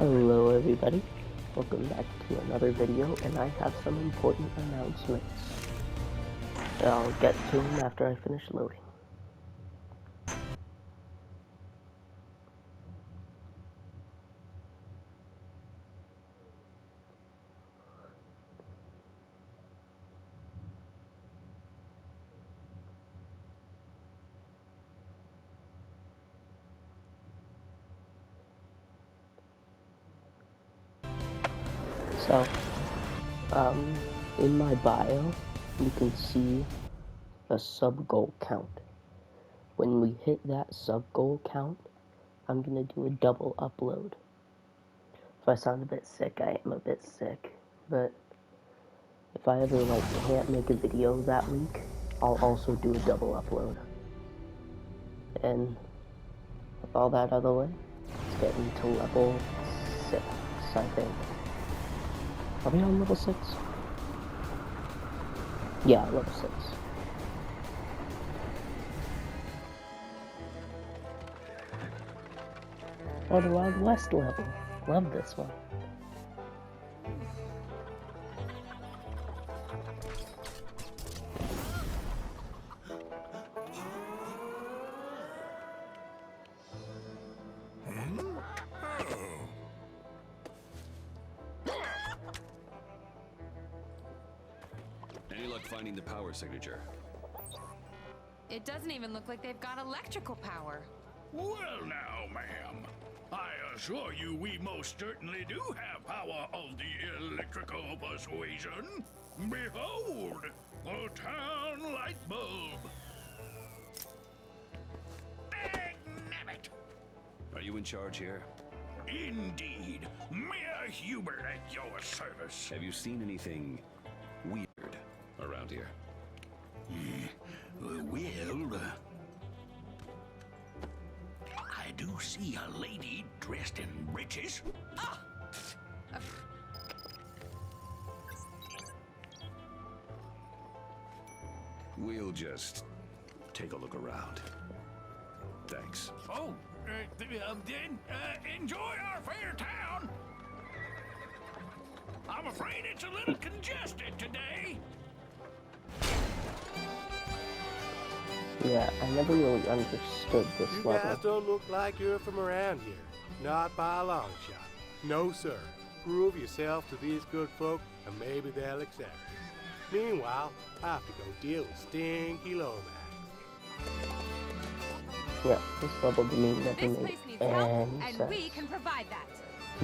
Hello everybody, welcome back to another video, and I have some important announcements. I'll get to them after I finish loading. So, in my bio, you can see a sub-goal count. When we hit that sub-goal count, I'm gonna do a double upload. If I sound a bit sick, I am a bit sick, but if I ever, can't make a video that week, I'll also do a double upload. And with all that out of the way, let's get into level 6, I think. Are we on level 6? Yeah, level 6. Oh, the Wild West level. Love this one. Any luck finding the power signature? It doesn't even look like they've got electrical power. Well now, ma'am. I assure you we most certainly do have power of the electrical persuasion. Behold, the town light bulb. Dagnabbit! Are you in charge here? Indeed. Mayor Hubert at your service. Have you seen anything weird around here? Well, I do see a lady dressed in breeches. We'll just take a look around. Thanks. Oh, then enjoy our fair town. I'm afraid it's a little congested today. Yeah, I never really understood this You level. guys don't look like you're from around here. Not by a long shot. No, sir. Prove yourself to these good folk, and maybe they'll accept you. Meanwhile, I have to go deal with Stinky Lomax. Yeah, this level to me never This made place needs help, any and sense. we can provide that.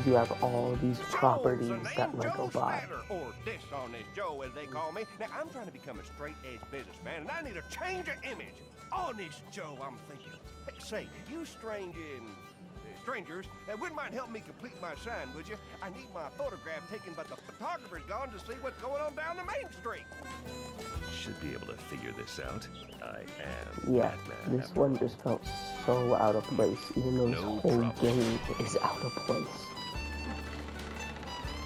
You have all these properties that might go by. Or dishonest Joe, as they call me. Now, I'm trying to become a straight-edge businessman, and I need a change of image. Honest Joe, I'm thinking. Hey, say, you strangers, wouldn't mind helping me complete my sign, would you? I need my photograph taken, but the photographer's gone to see what's going on down the main street. Should be able to figure this out. I am Yeah, Batman. this one just felt so out of place, even though this No whole problem. game is out of place.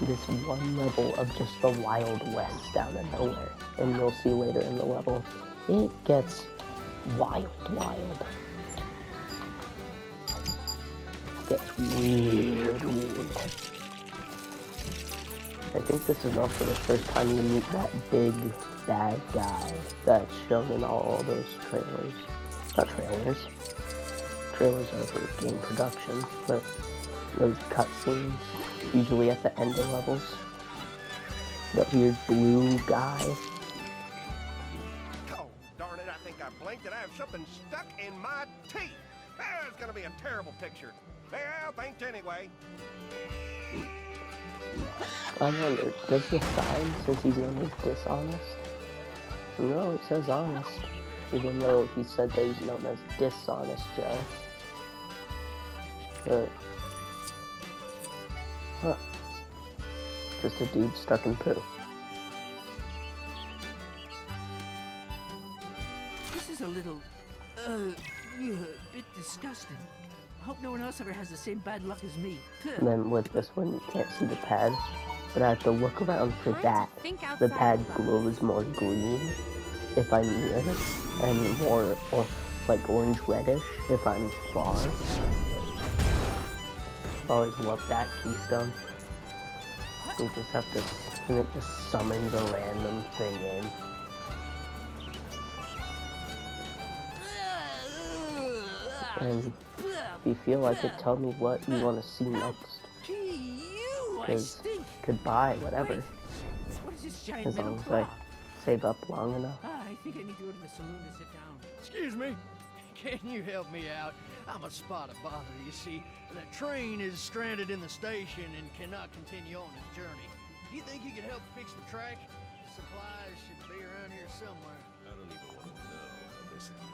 This one level of just the Wild West down in nowhere, and you'll see later in the level, it gets wild. Gets weird. I think this is also the first time you meet that big bad guy that's shown in all those trailers. Not trailers. Trailers are for game production, but those cutscenes, usually at the end of levels. That weird blue guy. Oh, darn it, I think I blinked and I have something stuck in my teeth. It's gonna be a terrible picture. Well, thanks anyway. I wonder, does the sign, since he's known as dishonest? No, it says honest. Even though he said that he's known as dishonest Joe. But, huh. Just a dude stuck in poo. This is a little, bit disgusting. I hope no one else ever has the same bad luck as me. And then with this one, you can't see the pad. But I have to look around for Trying to that. think The outside pad the box. glows more green if I'm near it, and more, or like orange reddish if I'm far. Always loved that keystone. You just have to, and it just summons a random thing in. And if you feel like it, tell me what you want to see next. Gee, you, I Because stink. goodbye, whatever. What is this giant As metal long as I claw? save up long enough. I think I need to go to the saloon to sit down. Excuse me. Can you help me out? I'm a spot of bother, you see. The train is stranded in the station and cannot continue on its journey. Do you think you could help fix the track? The supplies should be around here somewhere. I don't even want to know how this happened.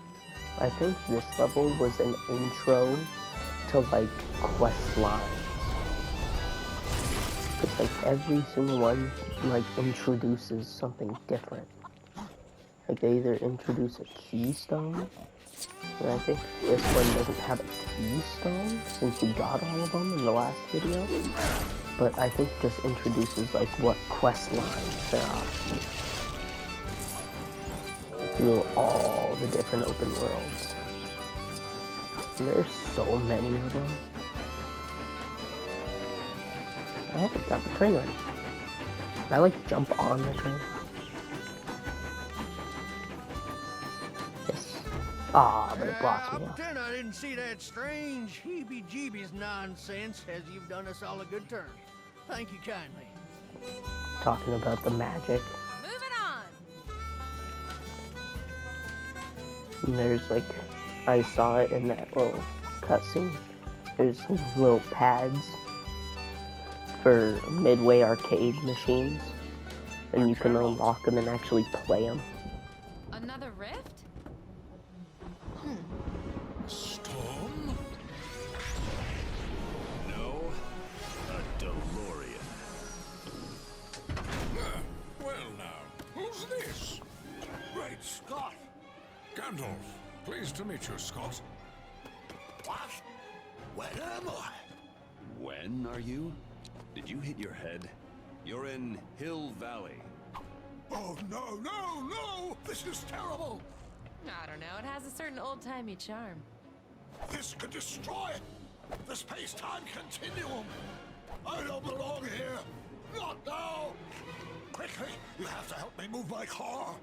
I think this level was an intro to like quest lines. It's like every single one like introduces something different. Like they either introduce a keystone, and I think this one doesn't have a keystone since we got all of them in the last video. But I think just introduces like what quest lines there are through all the different open worlds. And there's so many of them. I haven't got the train ready. Can I like jump on the train? Yes. Ah, but it blocks I'll me off. pretend I didn't see that strange heebie-jeebies nonsense as you've done us all a good turn. Thank you kindly. Talking about the magic. Moving on. And there's like, I saw it in that little cutscene. There's some little pads for Midway arcade machines, and you can unlock them and actually play them. Another rift? Storm? No, a DeLorean. Well now, who's this? Great Scott! Gandalf. Pleased to meet you, Scott. What? Where am I? When are you? Did you hit your head? You're in Hill Valley. Oh, no, no, no! This is terrible! I don't know. It has a certain old-timey charm. This could destroy the space-time continuum! I don't belong here! Not now! Quickly, you have to help me move my car!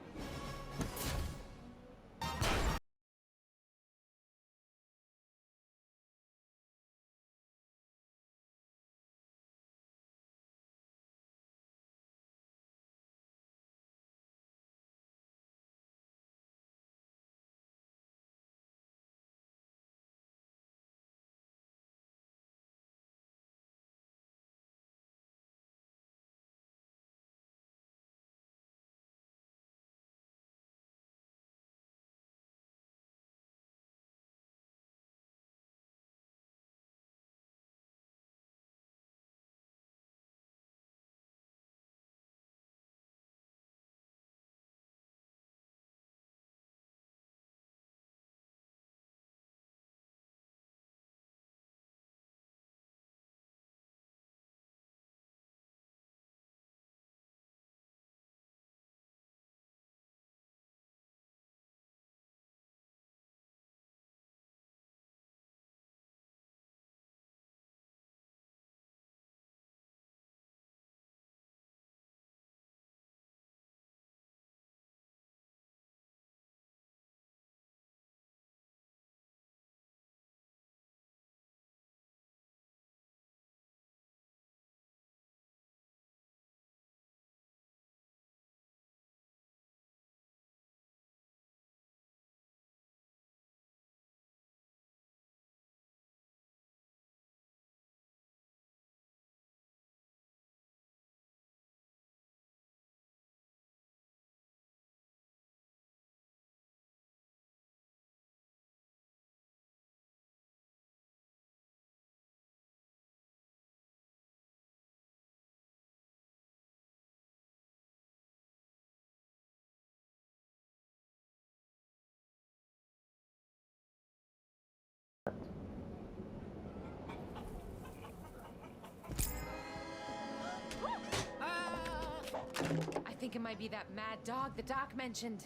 I think it might be that mad dog the doc mentioned.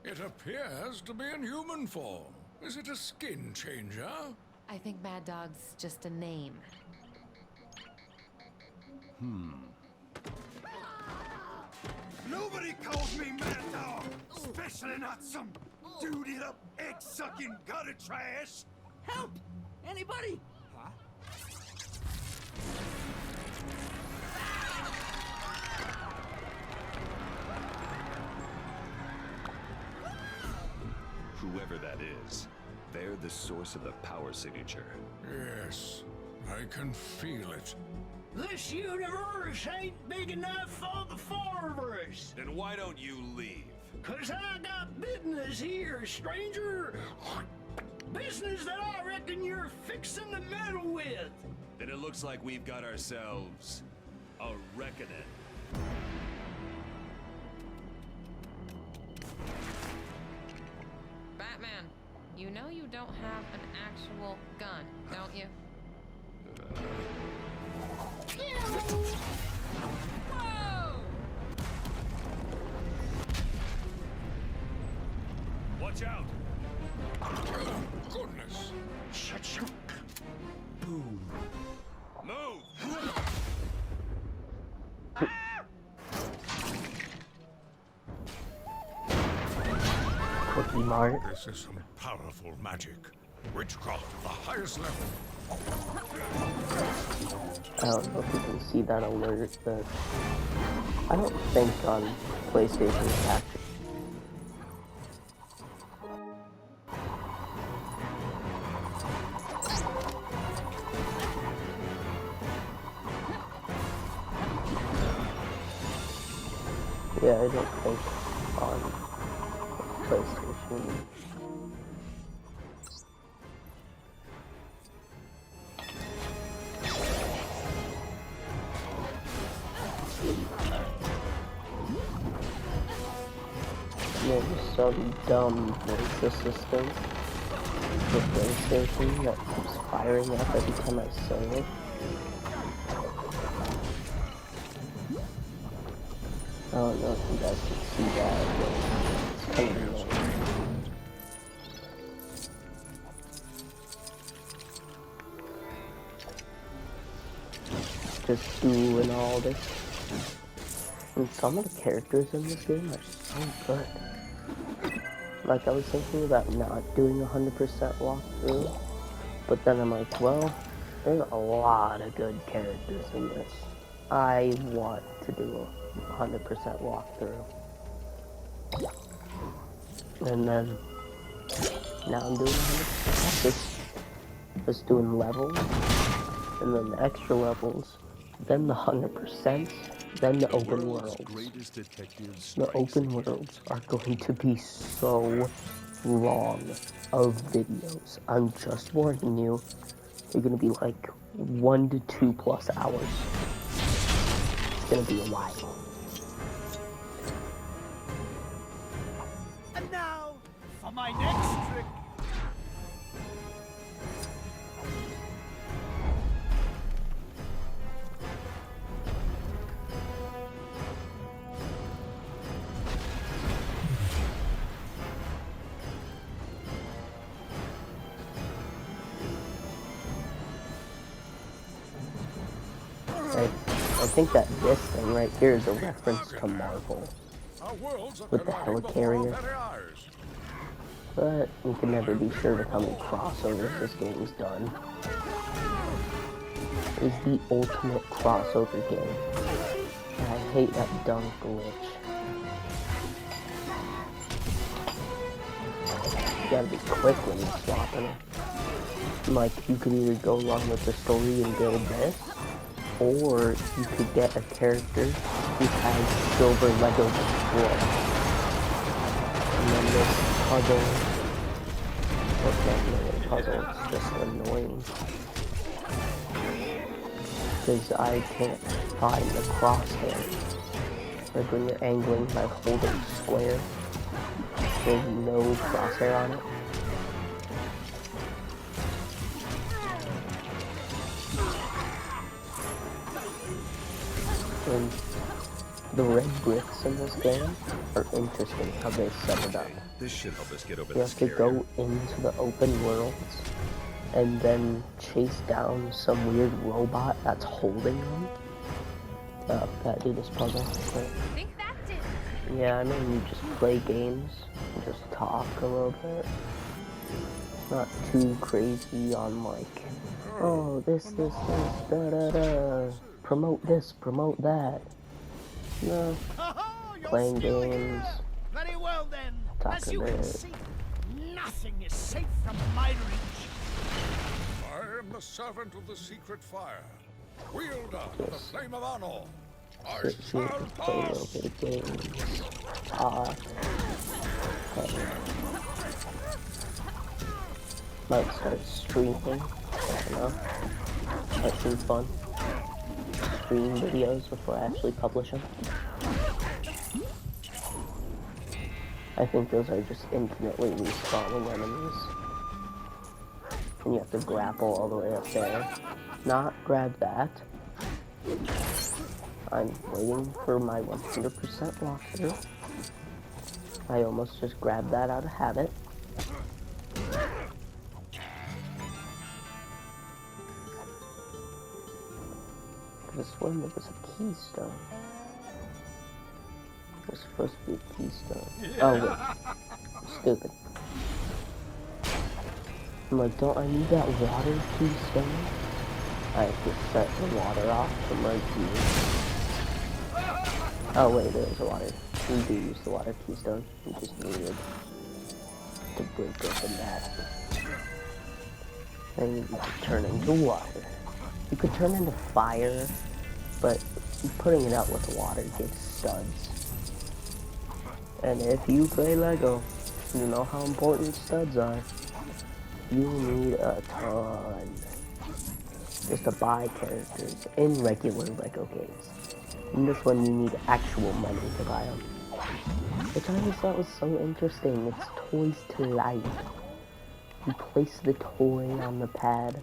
It appears to be in human form. Is it a skin changer? I think Mad Dog's just a name. Nobody calls me Mad Dog, especially not some duded up, egg-sucking gutter trash. Help! Anybody? Whoever that is, they're the source of the power signature. Yes, I can feel it. This universe ain't big enough for the four of us. Then why don't you leave? 'Cause I got business here, stranger. Business that I reckon you're fixing to meddle with. Then it looks like we've got ourselves a reckoning. Batman, you know you don't have an actual gun, don't you? Whoa! Watch out! Goodness. Boom. Move! Cookie Mart. This is some powerful magic. Witchcraft of the highest level. I don't know if you can see that alert, but I don't think on PlayStation it's active. Yeah, I don't think on PlayStation. There's some dumb voice assistant for PlayStation that keeps firing up every time I say it. I don't know if you guys can see that, but it's kind of annoying. Just doing all this. And some of the characters in this game are so good. Like, I was thinking about not doing 100% walkthrough, but then I'm like, well, there's a lot of good characters in this. I want to do a 100% walkthrough. And then, now I'm doing 100%. Just doing levels, and then the extra levels, then the 100%, then the open worlds. The open worlds are going to be so long of videos. I'm just warning you, they're going to be like 1 to 2+ hours. It's going to be a while. And now, for my next trick. I think that this thing right here is a reference to Marvel with the helicarrier. But we can never be sure with how many crossovers this game's done. It's the ultimate crossover game. And I hate that dumb glitch. You gotta be quick when you're swapping it. Like, you could either go along with the story and build this, or you could get a character who has silver Lego destroy. And then this puzzle, well, it's not really a puzzle, it's just annoying. Because I can't find the crosshair. Like when you're angling by holding square, there's no crosshair on it. And the red bricks in this game are interesting how they set it up. This should help us get over You this have to carrier. go into the open worlds and then chase down some weird robot that's holding them. Gotta do this puzzle. But, I think that's it. yeah, I mean, you just play games and just talk a little bit. Not too crazy on like, oh, this, da da da. Promote this, promote that. No, playing games, Very well then. As talking you a can bit. see, nothing is safe from my reach. I am the servant of the secret fire. Wielder of the Yes. flame of Anor. I Sit here shall and play a little pass. bit of games. Talk. Okay. Might start streaming. I don't know. Might seem fun. Stream videos before I actually publish them. I think those are just infinitely respawning enemies. And you have to grapple all the way up there. Not grab that. I'm waiting for my 100% walkthrough. I almost just grabbed that out of habit. This one, there was a keystone. There's supposed to be a keystone. Oh, wait. Stupid. I'm like, don't I need that water keystone? I have to set the water off from right here. Oh, wait, there's a water. We do use the water keystone. We just needed to break open that. And you could turn into water. You could turn into fire, but putting it out with water gives studs. And if you play Lego, you know how important studs are. You need a ton just to buy characters in regular Lego games. In this one, you need actual money to buy them. Which I always thought was so interesting. It's toys to life. You place the toy on the pad,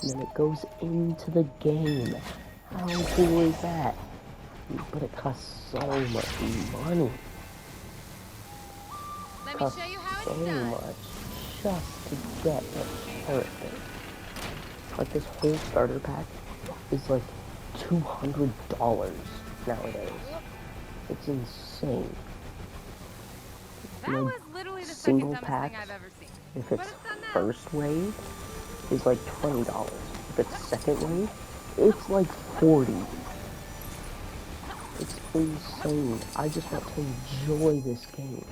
and then it goes into the game. How cool is that? But it costs so much money. Let me Costs show you how so it's done. much just to get a character. Like this whole starter pack is like $200 nowadays. It's insane. That Like, was literally the second single dumbest packs, thing I've ever seen. if But it's it's done now. first wave, is like $20. If it's second wave, it's like 40. It's insane. I just want to enjoy this game.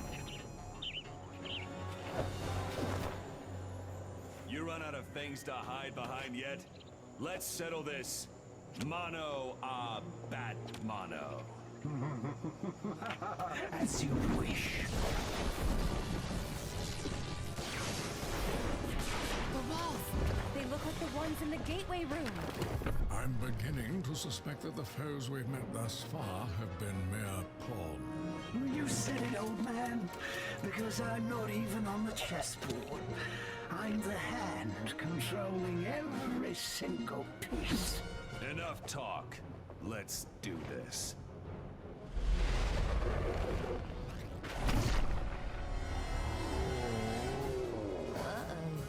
You run out of things to hide behind yet? Let's settle this. Mano a bat mano. As you wish. The walls. They look like the ones in the gateway room. I'm beginning to suspect that the foes we've met thus far have been mere pawns. You said it, old man. Because I'm not even on the chessboard. I'm the hand controlling every single piece. Enough talk. Let's do this.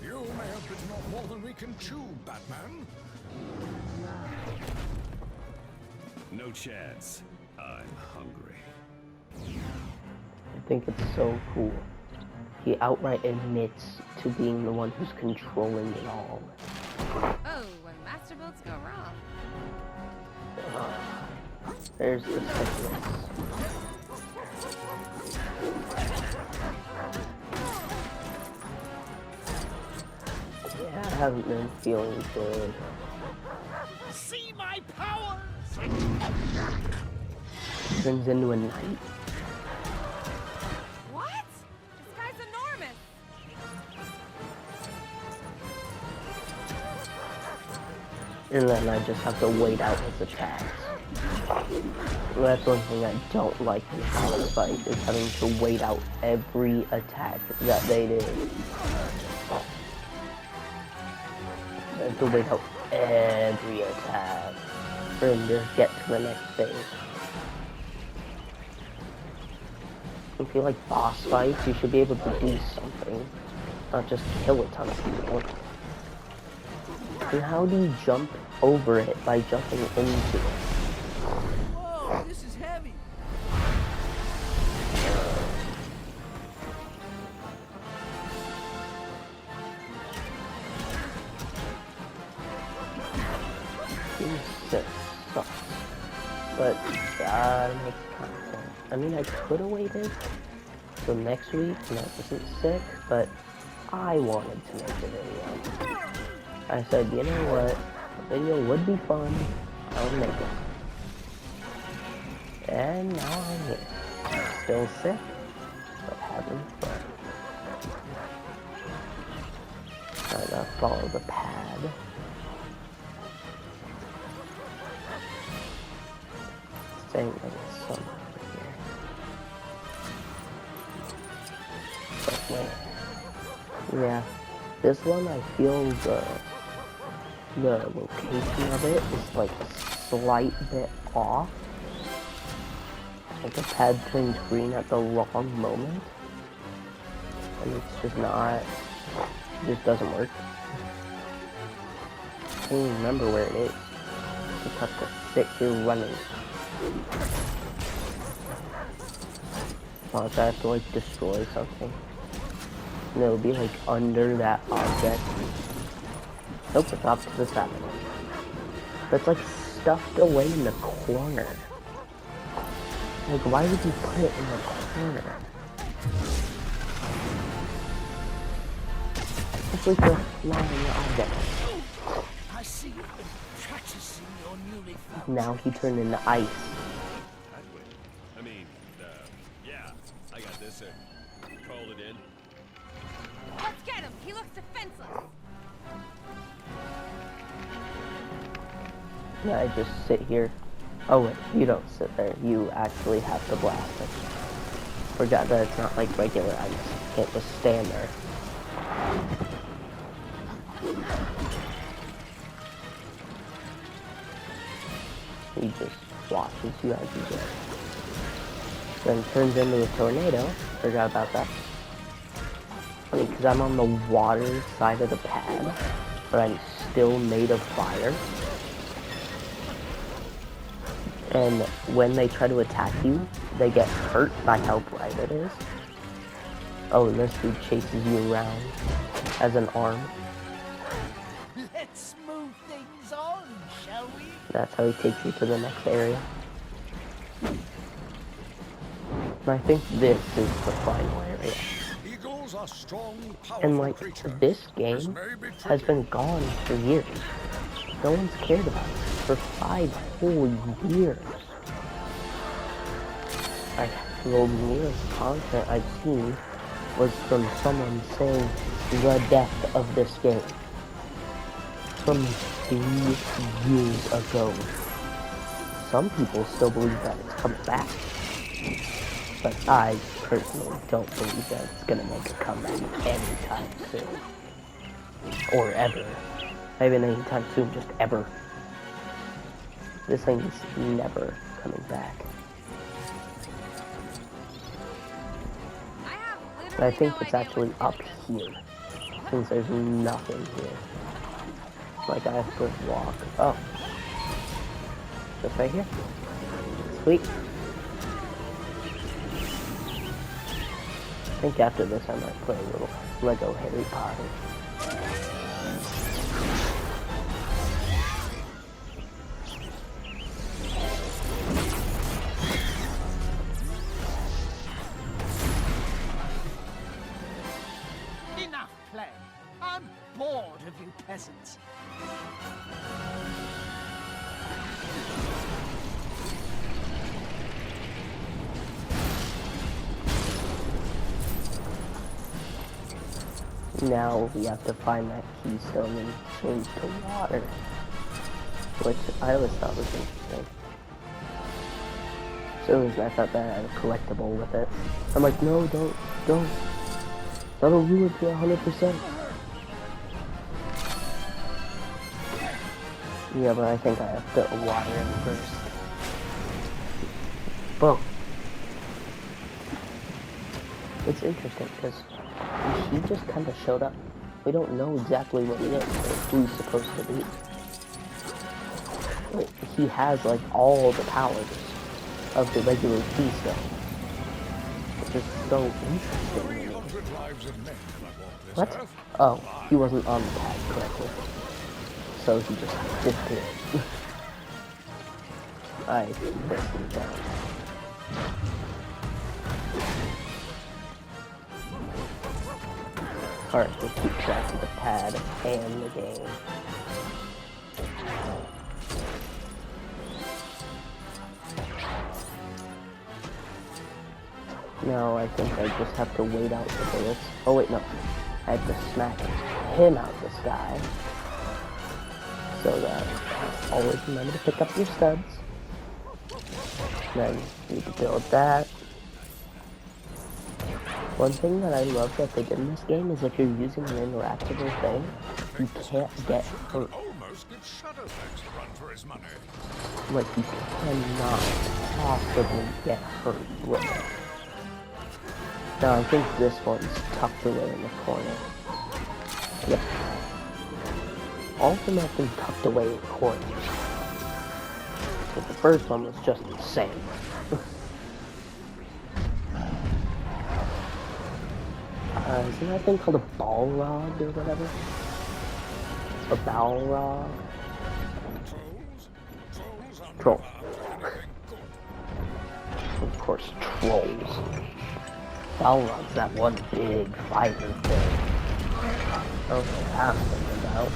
You may have bitten off more than we can chew, Batman. No chance. I'm hungry. I think it's so cool. He outright admits to being the one who's controlling it all. Oh, when master builds go wrong. There's the sickness. Yeah, I haven't been feeling good. See my powers! Turns into a knight. What? This guy's enormous. And then I just have to wait out his attacks. That's one thing I don't like in this fight, is having to wait out every attack that they do. I have to wait out every attack for him to get to the next phase. If you like boss fights, you should be able to do something, not just kill a ton of people. And how do you jump over it by jumping into it? heavy. Jesus sucks. But, makes content. I mean, I could have waited till next week when I wasn't sick, but I wanted to make a video. I said, you know what? A video would be fun. I would make it. And now I'm here. Still sick, but having fun. I gotta follow the pad. Saying that there's some over here. But wait. Yeah. This one, I feel the location of it is like a slight bit off. Like the pad turns green at the wrong moment. And it's just not, it just doesn't work. I don't even remember where it is. You just have to sit here running. Watch, I have to like destroy something. And it'll be like under that object. Nope, it's off to the side. That's like stuffed away in the corner. Like, why would you put it in the corner? Especially for flying object. I see you've been practicing your newly found. Now he turned into ice. I mean, yeah, I got this. Called it in. Let's get him. He looks defenseless. Yeah, I just sit here. Oh wait, you don't sit there. You actually have to blast it. Forgot that it's not like regular ice. You can't just stand there. He just watches you as you go. Then turns into a tornado. Forgot about that. Funny, because I'm on the water side of the pad, but I'm still made of fire. And when they try to attack you, they get hurt by how bright it is. Oh, and this dude chases you around as an arm. Let's move things on, shall we? That's how he takes you to the next area. And I think this is the final area. Eagles are strong, And powerful like, creatures. this game has been gone for years. No one's cared about it for 5 whole years. Like, the nearest content I've seen was from someone saying the death of this game. From 3 years ago. Some people still believe that it's coming back. But I personally don't believe that it's gonna make a comeback anytime soon. Or ever. Not even anytime soon, just ever. This thing is never coming back. But I think it's actually up here, since there's nothing here. Like, I have to walk. Oh. Just right here. Sweet. I think after this I might play a little Lego Harry Potter. Enough play. I'm bored of you peasants. Now we have to find that keystone and change to water. Which I always thought was interesting. So I thought that I had a collectible with it. I'm like, no, don't. That'll ruin it to 100%. Yeah, but I think I have to water him first. Boom. It's interesting because he just kind of showed up. We don't know exactly what he is or who he's supposed to be. But he has like all the powers. of the regular keystone. Which is so interesting to me. What? Oh, he wasn't on the pad correctly. So he just disappeared. I pressed him down. Hard to keep track of the pad and the game. No, I think I just have to wait out the bullets. Oh wait, no. I have to smack him out the sky. So that always remember to pick up your studs. Then you need to build that. One thing that I love that they did in this game is if you're using an interactable thing, you can't get hurt. Like, you cannot possibly get hurt with it. Now, I think this one's tucked away in the corner. Yep. All of them have been tucked away in corners. But the first one was just insane. Isn't that thing called a Balrog or whatever? A Balrog? Troll. Of course, trolls. Balrog's that one big fighter thing. I don't know what I'm thinking about.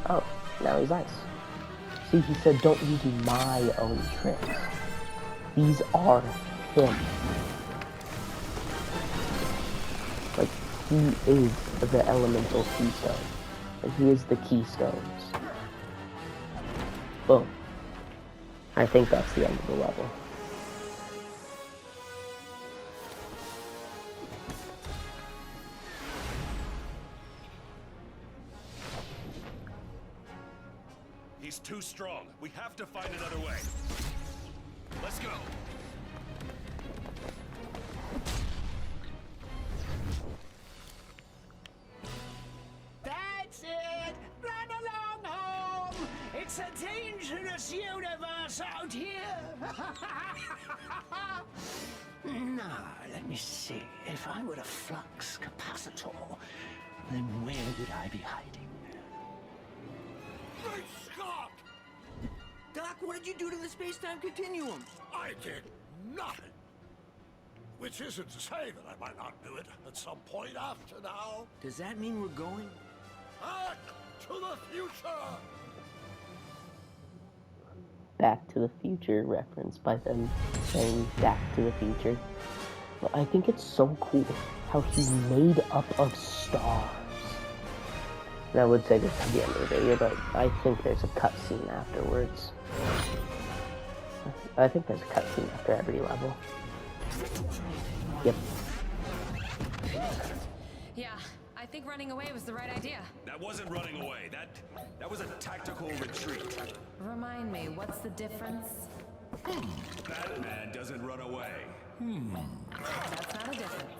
Oh, now he's ice. See, he said don't use my own tricks. These are him. Like, he is the elemental keystone. And he is the keystones. Boom. I think that's the end of the level. He's too strong. We have to find another way. Let's go. That's it! Run along home! It's a dangerous universe out here! Now, let me see. If I were a flux capacitor, then where would I be hiding? Great Scott! Doc, what did you do to the space-time continuum? I did nothing. Which isn't to say that I might not do it at some point after now. Does that mean we're going? Back to the future! Back to the Future reference by them saying Back to the Future. But I think it's so cool how he's made up of stars. And I would say this is the end of the video, but I think there's a cutscene afterwards. I think there's a cutscene after every level. Yep. Yeah, I think running away was the right idea. That wasn't running away. That was a tactical retreat. Remind me, what's the difference? Batman doesn't run away. That's not a difference.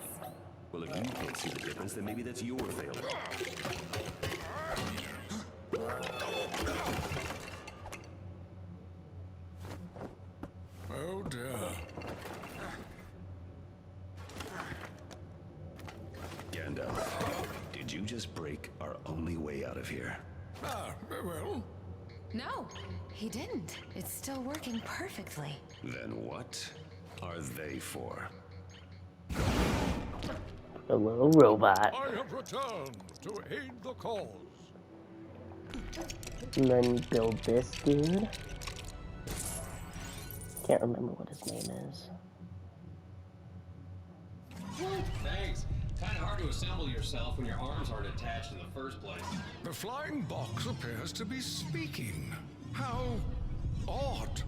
Well, if you can't see the difference, then maybe that's your failure. Oh dear. Gandalf, did you just break our only way out of here? Well, No, he didn't. It's still working perfectly. Then what are they for? A little robot. I have returned to aid the cause. And then build this dude. Can't remember what his name is. Thanks. Kinda hard to assemble yourself when your arms aren't attached in the first place. The flying box appears to be speaking. How odd.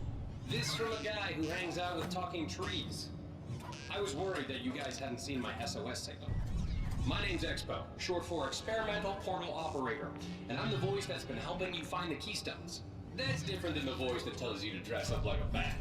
This from a guy who hangs out with talking trees. I was worried that you guys hadn't seen my SOS signal. My name's Expo, short for Experimental Portal Operator, and I'm the voice that's been helping you find the keystones. That's different than the voice that tells you to dress up like a bat.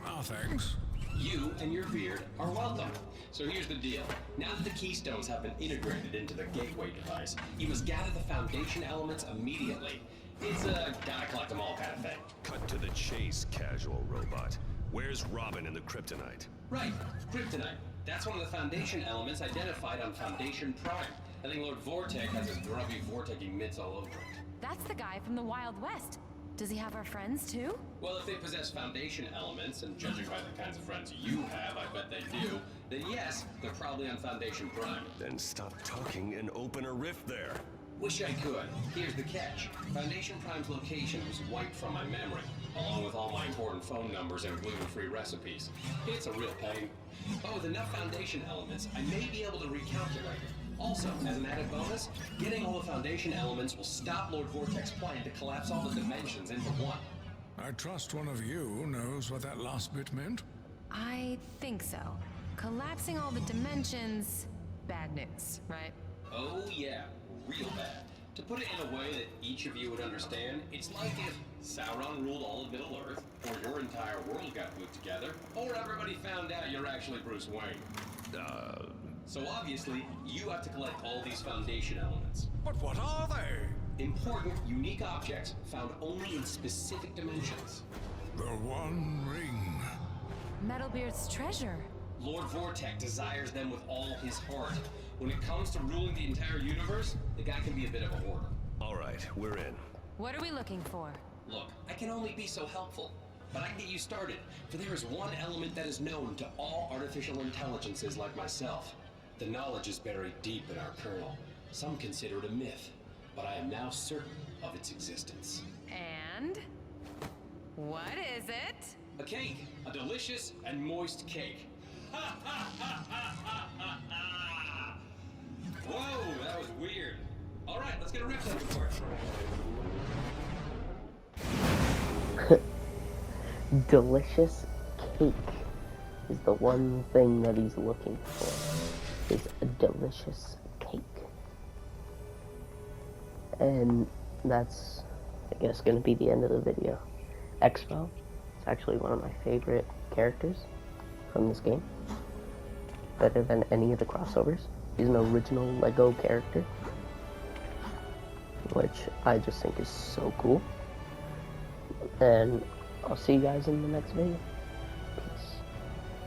Oh, thanks. You and your beard are welcome. So here's the deal. Now that the keystones have been integrated into the gateway device, you must gather the foundation elements immediately. It's a gotta collect them all kind of thing. Cut to the chase, casual robot. Where's Robin and the kryptonite? Right, kryptonite. That's one of the foundation elements identified on Foundation Prime. I think Lord Vortek has his grubby vortecing mitts all over it. That's the guy from the Wild West. Does he have our friends too? Well, if they possess foundation elements, and judging by the kinds of friends you have, I bet they do, then yes, they're probably on Foundation Prime. Then stop talking and open a rift there. Wish I could. Here's the catch. Foundation Prime's location was wiped from my memory, along with all my important phone numbers and gluten-free recipes. It's a real pain. But with enough foundation elements, I may be able to recalculate it. Also, as an added bonus, getting all the foundation elements will stop Lord Vortek's plan to collapse all the dimensions into one. I trust one of you knows what that last bit meant? I think so. Collapsing all the dimensions... bad news, right? Oh yeah, real bad. To put it in a way that each of you would understand, it's like if Sauron ruled all of Middle-earth, or your entire world got put together, or everybody found out you're actually Bruce Wayne. So obviously, you have to collect all these foundation elements. But what are they? Important, unique objects found only in specific dimensions. The One Ring. Metalbeard's treasure. Lord Vortek desires them with all his heart. When it comes to ruling the entire universe, the guy can be a bit of a hoarder. All right, we're in. What are we looking for? Look, I can only be so helpful. But I can get you started, for there is one element that is known to all artificial intelligences like myself. The knowledge is buried deep in our kernel. Some consider it a myth, but I am now certain of its existence. And? What is it? A cake. A delicious and moist cake. Whoa, that was weird. All right, let's get a riff open for it. Delicious cake is the one thing that he's looking for. Is a delicious cake. And that's, I guess, gonna be the end of the video. Expo is actually one of my favorite characters from this game. Better than any of the crossovers. He's an original Lego character, which I just think is so cool. And I'll see you guys in the next video.